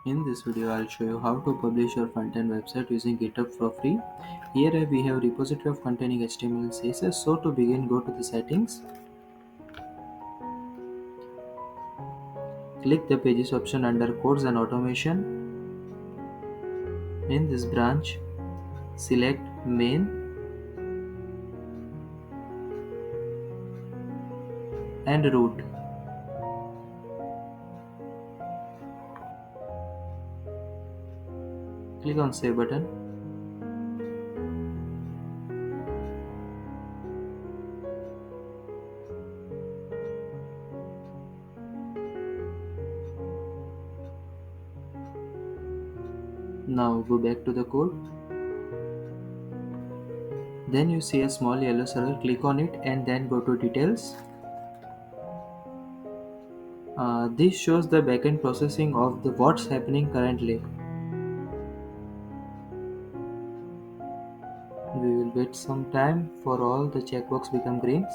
In this video, I'll show you how to publish your Frontend website using GitHub for free. Here we have repository of containing HTML and CSS. So to begin, go to the settings, click the pages option under codes and automation. In this branch, select main and root. Click on save button. Now go back to the code. Then you see a small yellow circle, click on it and then go to details. This shows the backend processing of the what's happening currently. We will wait some time for all the checkbox become greens.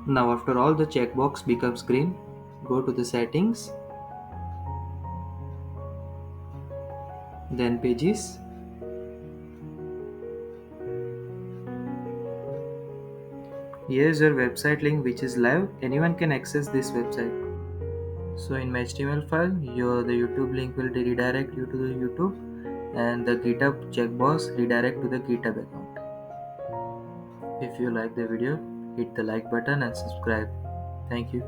Now after all the checkbox becomes green, go to the settings, then pages. Here's your website link which is live. Anyone can access this website. So in my HTML file, the YouTube link will redirect you to the YouTube and the GitHub checkbox redirect to the GitHub account. If you like the video, hit the like button and subscribe. Thank you.